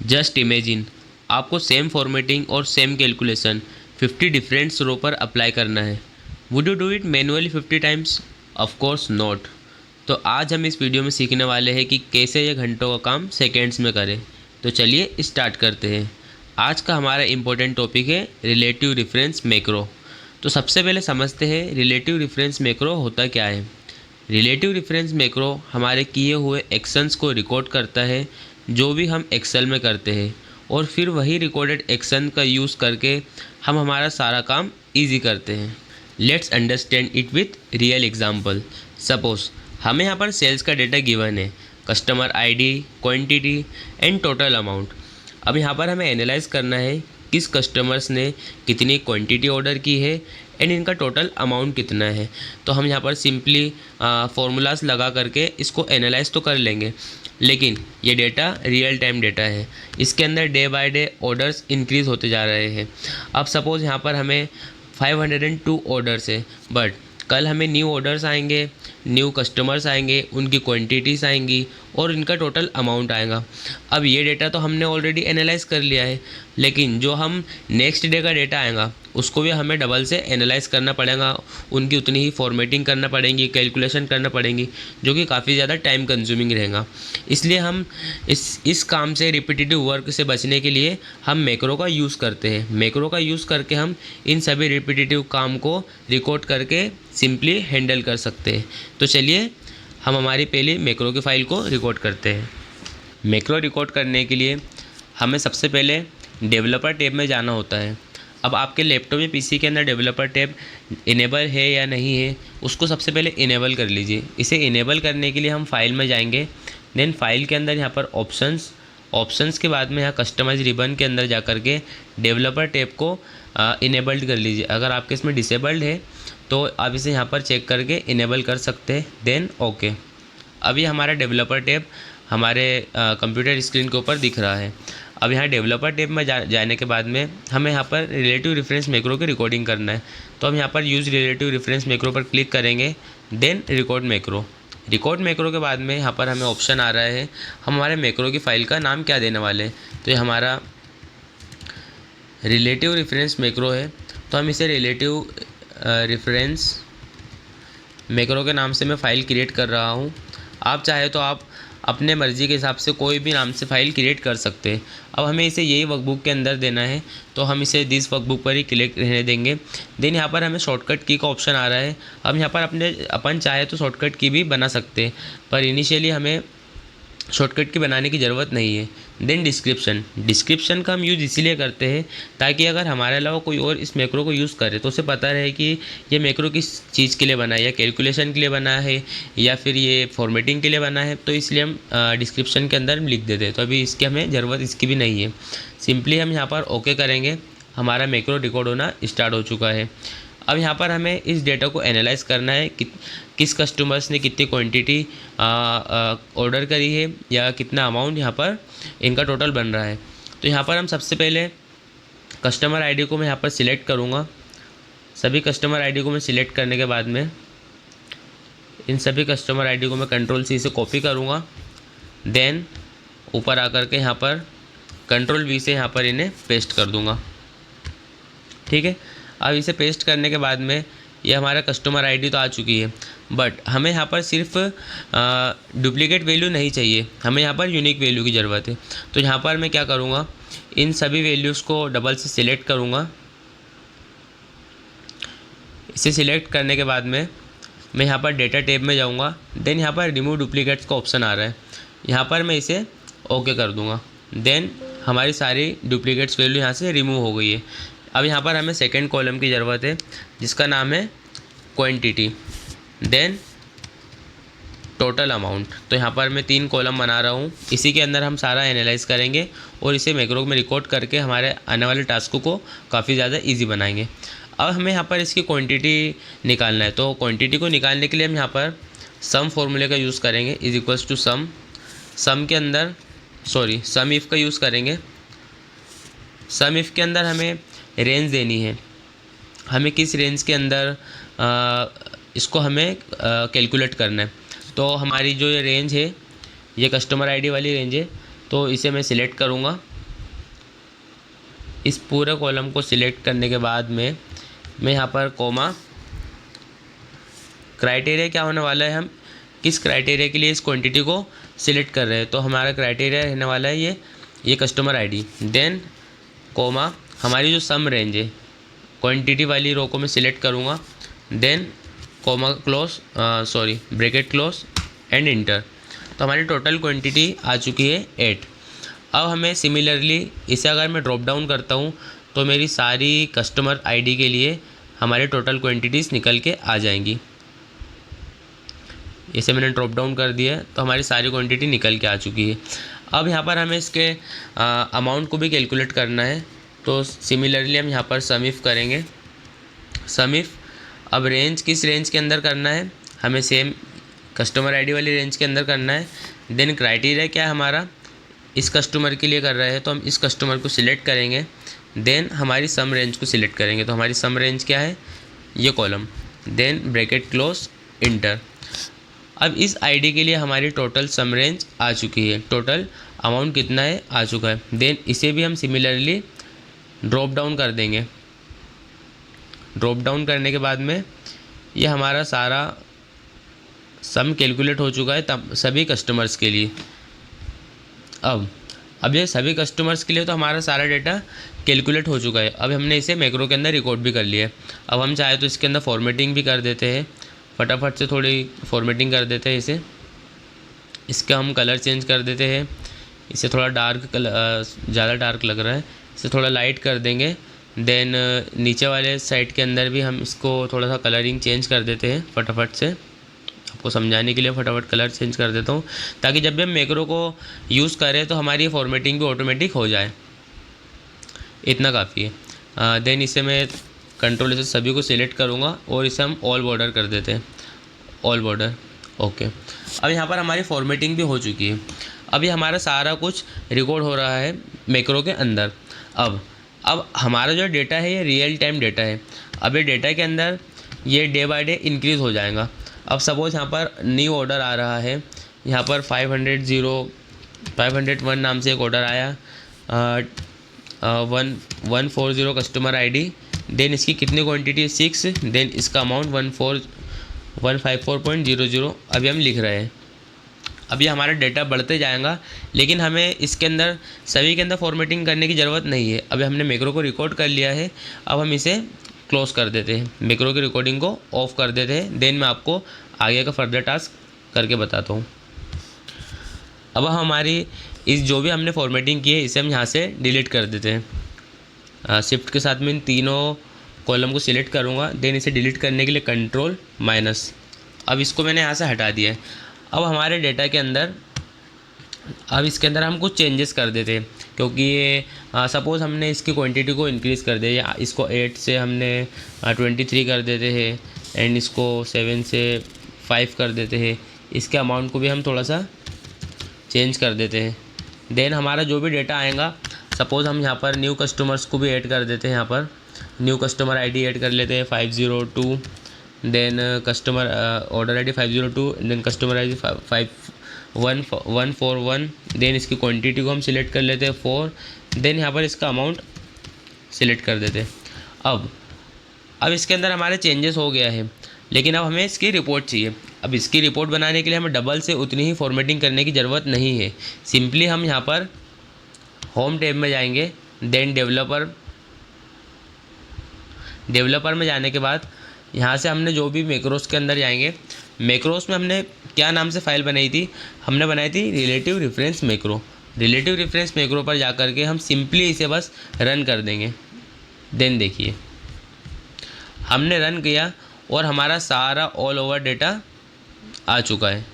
Just imagine, आपको same formatting और same calculation 50 different रो पर अप्लाई करना है। Would you do it manually 50 times? Of course not. तो आज हम इस वीडियो में सीखने वाले हैं कि कैसे ये घंटों का काम सेकेंड्स में करें। तो चलिए स्टार्ट करते हैं। आज का हमारा इम्पोर्टेंट टॉपिक है रिलेटिव रेफरेंस मैक्रो। तो सबसे पहले समझते हैं रिलेटिव रेफरेंस मैक्रो होता क्या है। रिलेटिव रेफरेंस मैक्रो हमारे किए हुए एक्शंस को रिकॉर्ड करता है जो भी हम एक्सेल में करते हैं, और फिर वही रिकॉर्डेड एक्शन का यूज़ करके हम हमारा सारा काम इजी करते हैं। Let's understand it with real example. Suppose हमें यहाँ पर सेल्स का डेटा गिवन है, customer ID, quantity and total amount. अब यहाँ पर हमें एनालाइज करना है किस कस्टमर्स ने कितनी क्वांटिटी ऑर्डर की है एंड इनका टोटल अमाउंट कितना है। तो हम यहाँ पर सिंपली फार्मूलाज लगा करके इसको एनालाइज तो कर लेंगे, लेकिन ये डेटा रियल टाइम डेटा है। इसके अंदर day by day orders increase होते जा रहे हैं। अब सपोज़ यहाँ पर हमें 502 ऑर्डर्स है, बट कल हमें न्यू ऑर्डर्स आएंगे, न्यू कस्टमर्स आएंगे, उनकी क्वांटिटीज़ आएंगी और इनका टोटल अमाउंट आएगा। अब ये डेटा तो हमने ऑलरेडी एनालाइज कर लिया है, लेकिन जो हम नेक्स्ट डे का डेटा आएगा उसको भी हमें डबल से एनालाइज करना पड़ेगा, उनकी उतनी ही फॉर्मेटिंग करना पड़ेगी, कैलकुलेशन करना पड़ेगी, जो कि काफ़ी ज़्यादा टाइम कंज्यूमिंग रहेगा। इसलिए हम इस काम से, रिपीटेटिव वर्क से बचने के लिए हम मैक्रो का यूज़ करते हैं। मैक्रो का यूज़ करके हम इन सभी रिपीटेटिव काम को रिकॉर्ड करके सिंपली हैंडल कर सकते हैं। तो चलिए हम हमारी पहली मैक्रो की फ़ाइल को रिकॉर्ड करते हैं। मैक्रो रिकॉर्ड करने के लिए हमें सबसे पहले डेवलपर टैब में जाना होता है। अब आपके लैपटॉप या पीसी के अंदर डेवलपर टैब इनेबल है या नहीं है, उसको सबसे पहले इनेबल कर लीजिए। इसे इनेबल करने के लिए हम फाइल में जाएंगे, देन फाइल के अंदर यहाँ पर ऑप्शंस के बाद में यहाँ कस्टमाइज रिबन के अंदर जा कर के डेवलपर टैब को इनेबल्ड कर लीजिए। अगर आपके इसमें डिसेबल्ड है तो आप इसे यहाँ पर चेक करके इनेबल कर सकते हैं, देन ओके। अभी हमारा डेवलपर टैब हमारे कंप्यूटर स्क्रीन के ऊपर दिख रहा है। अब यहाँ डेवलपर टैब में जाने के बाद में हमें यहाँ पर रिलेटिव रेफरेंस मैक्रो की रिकॉर्डिंग करना है। तो हम यहाँ पर यूज़ रिलेटिव रेफरेंस मैक्रो पर क्लिक करेंगे, then record macro. Record macro के बाद में यहाँ पर हमें ऑप्शन आ रहा है हम हमारे मैक्रो की फ़ाइल का नाम क्या देने वाले हैं। तो ये हमारा रिलेटिव रेफरेंस मैक्रो है, तो हम इसे रिलेटिव रेफरेंस मैक्रो के नाम से मैं फ़ाइल क्रिएट कर रहा हूँ। आप चाहे तो आप अपने मर्ज़ी के हिसाब से कोई भी नाम से फ़ाइल क्रिएट कर सकते हैं। अब हमें इसे यही वर्कबुक के अंदर देना है, तो हम इसे दिस वर्कबुक पर ही क्लिक रहने देंगे। देन यहाँ पर हमें शॉर्टकट की का ऑप्शन आ रहा है। अब यहाँ पर अपन चाहे तो शॉर्टकट की भी बना सकते हैं, पर इनिशियली हमें शॉर्टकट की बनाने की ज़रूरत नहीं है। देन डिस्क्रिप्शन का हम यूज़ इसीलिए करते हैं ताकि अगर हमारे अलावा कोई और इस मैक्रो को यूज़ करे तो उसे पता रहे कि ये मैक्रो किस चीज़ के लिए बना है, या कैलकुलेशन के लिए बना है या फिर ये फॉर्मेटिंग के लिए बना है। तो इसलिए हम डिस्क्रिप्शन के अंदर लिख देते हैं। तो अभी इसकी हमें ज़रूरत इसकी भी नहीं है। सिंपली हम यहाँ पर ओके करेंगे, हमारा मैक्रो रिकॉर्ड होना स्टार्ट हो चुका है। अब यहाँ पर हमें इस डेटा को एनालाइज करना है कि किस कस्टमर्स ने कितनी क्वांटिटी ऑर्डर करी है या कितना अमाउंट यहाँ पर इनका टोटल बन रहा है। तो यहाँ पर हम सबसे पहले कस्टमर आईडी को मैं यहाँ पर सिलेक्ट करूँगा। सभी कस्टमर आईडी को मैं सिलेक्ट करने के बाद में इन सभी कस्टमर आईडी को मैं कंट्रोल-C से कॉपी करूँगा, देन ऊपर आकर के यहाँ पर कंट्रोल-V से यहाँ पर इन्हें पेस्ट कर दूँगा। ठीक है, अब इसे पेस्ट करने के बाद में ये हमारा कस्टमर आईडी तो आ चुकी है, बट हमें यहाँ पर सिर्फ डुप्लीकेट वैल्यू नहीं चाहिए, हमें यहाँ पर यूनिक वैल्यू की ज़रूरत है। तो यहाँ पर मैं क्या करूँगा, इन सभी वैल्यूज़ को डबल से सिलेक्ट करूँगा। इसे सिलेक्ट करने के बाद में मैं यहाँ पर डेटा टैब में जाऊँगा, देन यहाँ पर रिमूव डुप्लीकेट्स का ऑप्शन आ रहा है, यहाँ पर मैं इसे ओके कर दूँगा। देन हमारी सारी डुप्लीकेट्स वैल्यू यहाँ से रिमूव हो गई है। अब यहाँ पर हमें सेकेंड कॉलम की ज़रूरत है जिसका नाम है क्वांटिटी, देन टोटल अमाउंट। तो यहाँ पर मैं 3 कॉलम बना रहा हूँ, इसी के अंदर हम सारा एनालाइज करेंगे और इसे मैक्रो में रिकॉर्ड करके हमारे आने वाले टास्कों को काफ़ी ज़्यादा इजी बनाएंगे। अब हमें यहाँ पर इसकी क्वांटिटी निकालना है, तो क्वांटिटी को निकालने के लिए हम यहाँ पर सम फॉर्मूले का यूज़ करेंगे, इज इक्वल्स टू सम के अंदर सम इफ़ का यूज़ करेंगे। सम इफ़ के अंदर हमें रेंज देनी है, हमें किस रेंज के अंदर इसको हमें कैलकुलेट करना है। तो हमारी जो ये रेंज है ये कस्टमर आईडी वाली रेंज है, तो इसे मैं सिलेक्ट करूँगा, इस पूरे कॉलम को सिलेक्ट करने के बाद में मैं यहाँ पर कॉमा, क्राइटेरिया क्या होने वाला है, हम किस क्राइटेरिया के लिए इस क्वांटिटी को सिलेक्ट कर रहे हैं, तो हमारा क्राइटेरिया रहने वाला है ये कस्टमर आईडी, देन कॉमा हमारी जो सम रेंज है क्वांटिटी वाली रो को मैं सिलेक्ट करूँगा, then comma close bracket close and enter. तो हमारी टोटल क्वांटिटी आ चुकी है 8। अब हमें सिमिलरली इसे अगर मैं ड्रॉप डाउन करता हूँ तो मेरी सारी कस्टमर आईडी के लिए हमारे टोटल क्वांटिटीज़ निकल के आ जाएंगी। इसे मैंने ड्रॉप डाउन कर दिया है तो हमारी सारी क्वांटिटी निकल के आ चुकी है। अब यहाँ पर हमें इसके अमाउंट को भी कैलकुलेट करना है, तो सिमिलरली हम यहाँ पर सम इफ़ करेंगे। सम इफ़ अब रेंज किस रेंज के अंदर करना है, हमें सेम कस्टमर आईडी वाली रेंज के अंदर करना है। देन क्राइटेरिया क्या है हमारा, इस कस्टमर के लिए कर रहे हैं तो हम इस कस्टमर को सिलेक्ट करेंगे, देन हमारी सम रेंज को सिलेक्ट करेंगे। तो हमारी सम रेंज क्या है, ये column, then bracket close enter. अब इस आईडी के लिए हमारी टोटल सम रेंज आ चुकी है, टोटल अमाउंट कितना है आ चुका है। देन इसे भी हम सिमिलरली ड्रॉप डाउन कर देंगे। ड्रॉप डाउन करने के बाद में ये हमारा सारा सम कैलकुलेट हो चुका है तब सभी कस्टमर्स के लिए। अब ये सभी कस्टमर्स के लिए तो हमारा सारा डेटा कैलकुलेट हो चुका है। अब हमने इसे मैक्रो के अंदर रिकॉर्ड भी कर लिया है। अब हम चाहे तो इसके अंदर फॉर्मेटिंग भी कर देते हैं, फटाफट से थोड़ी फॉर्मेटिंग कर देते हैं इसे। इसका हम कलर चेंज कर देते हैं, इसे थोड़ा डार्क कलर, ज़्यादा डार्क लग रहा है, इसे थोड़ा लाइट कर देंगे। देन नीचे वाले साइड के अंदर भी हम इसको थोड़ा सा कलरिंग चेंज कर देते हैं फटाफट से। आपको समझाने के लिए फटाफट कलर चेंज कर देता हूँ ताकि जब भी हम मैक्रो को यूज़ करें तो हमारी फॉर्मेटिंग भी ऑटोमेटिक हो जाए। इतना काफ़ी है। देन इसे मैं कंट्रोल से सभी को सिलेक्ट करूँगा और इसे हम ऑल बॉर्डर कर देते हैं, ऑल बॉर्डर। ओके, अब यहाँ पर हमारी फॉर्मेटिंग भी हो चुकी है। अब ये हमारा सारा कुछ रिकॉर्ड हो रहा है मैक्रो के अंदर। अब हमारा जो डेटा है ये रियल टाइम डेटा है। अब ये डेटा के अंदर ये डे बाय डे इंक्रीज़ हो जाएगा। अब सपोज़ यहाँ पर न्यू ऑर्डर आ रहा है, यहाँ पर 501 नाम से एक ऑर्डर आया, 140 कस्टमर आईडी, देन इसकी कितनी क्वांटिटी है 6, देन इसका अमाउंट 154.00 अभी हम लिख रहे हैं। अभी हमारा डेटा बढ़ते जाएगा, लेकिन हमें इसके अंदर सभी के अंदर फॉर्मेटिंग करने की ज़रूरत नहीं है। अभी हमने मैक्रो को रिकॉर्ड कर लिया है, अब हम इसे क्लोज़ कर देते हैं, मैक्रो की रिकॉर्डिंग को ऑफ कर देते हैं। देन मैं आपको आगे का फर्दर टास्क करके बताता हूँ। अब हमारी इस जो भी हमने फॉर्मेटिंग की है इसे हम यहाँ से डिलीट कर देते हैं। शिफ्ट के साथ में इन तीनों कॉलम को सिलेक्ट करूँगा, देन इसे डिलीट करने के लिए कंट्रोल माइनस। अब इसको मैंने यहाँ से हटा दिया है। अब हमारे डेटा के अंदर अब इसके अंदर हम कुछ चेंजेस कर देते हैं, क्योंकि ये सपोज़ हमने इसकी क्वांटिटी को इंक्रीज़ कर दिया, या इसको 8 से हमने 23 कर देते हैं, एंड इसको 7 से 5 कर देते हैं। इसके अमाउंट को भी हम थोड़ा सा चेंज कर देते हैं। देन हमारा जो भी डेटा आएगा, सपोज़ हम यहाँ पर न्यू कस्टमर्स को भी ऐड कर देते हैं। यहाँ पर न्यू कस्टमर आईडी ऐड कर लेते हैं 502, then customer order ID 502, then customer ID 141, then इसकी क्वांटिटी को हम सिलेक्ट कर लेते हैं 4, देन यहाँ पर इसका अमाउंट सिलेक्ट कर देते हैं। अब इसके अंदर हमारे चेंजेस हो गया है, लेकिन अब हमें इसकी रिपोर्ट चाहिए। अब इसकी रिपोर्ट बनाने के लिए हमें डबल से उतनी ही फॉर्मेटिंग करने की ज़रूरत नहीं है। सिंपली हम यहाँ पर होम टैब में जाएंगे, देन डेवलपर में जाने के बाद यहाँ से हमने जो भी मैक्रोस के अंदर जाएंगे, मैक्रोस में हमने क्या नाम से फ़ाइल बनाई थी, हमने बनाई थी relative reference macro. Relative reference macro पर जा कर के हम सिंपली इसे बस रन कर देंगे। देन देखिए हमने रन किया और हमारा सारा ऑल ओवर डेटा आ चुका है।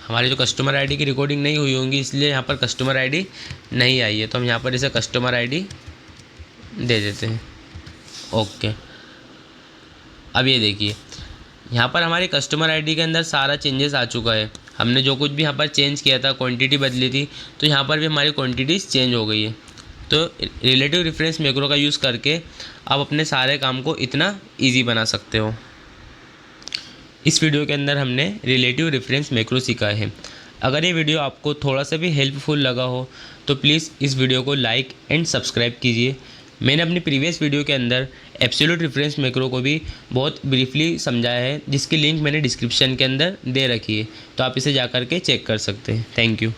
हमारी जो कस्टमर आईडी की रिकॉर्डिंग नहीं हुई होंगी, इसलिए यहाँ पर कस्टमर आईडी नहीं आई है, तो हम यहाँ पर इसे कस्टमर आईडी दे देते हैं। ओके, अब ये देखिए यहाँ पर हमारी कस्टमर आईडी के अंदर सारा चेंजेस आ चुका है। हमने जो कुछ भी यहाँ पर चेंज किया था, क्वांटिटी बदली थी, तो यहाँ पर भी हमारी क्वांटिटीज़ चेंज हो गई है। तो रिलेटिव रेफरेंस मैक्रो का यूज़ करके आप अपने सारे काम को इतना इजी बना सकते हो। इस वीडियो के अंदर हमने रिलेटिव रेफरेंस मैक्रो सीखा है। अगर ये वीडियो आपको थोड़ा सा भी हेल्पफुल लगा हो तो प्लीज़ इस वीडियो को लाइक एंड सब्सक्राइब कीजिए। मैंने अपनी प्रीवियस वीडियो के अंदर एब्सोल्यूट रेफरेंस मैक्रो को भी बहुत ब्रीफली समझाया है, जिसकी लिंक मैंने डिस्क्रिप्शन के अंदर दे रखी है, तो आप इसे जा कर के चेक कर सकते हैं। Thank you.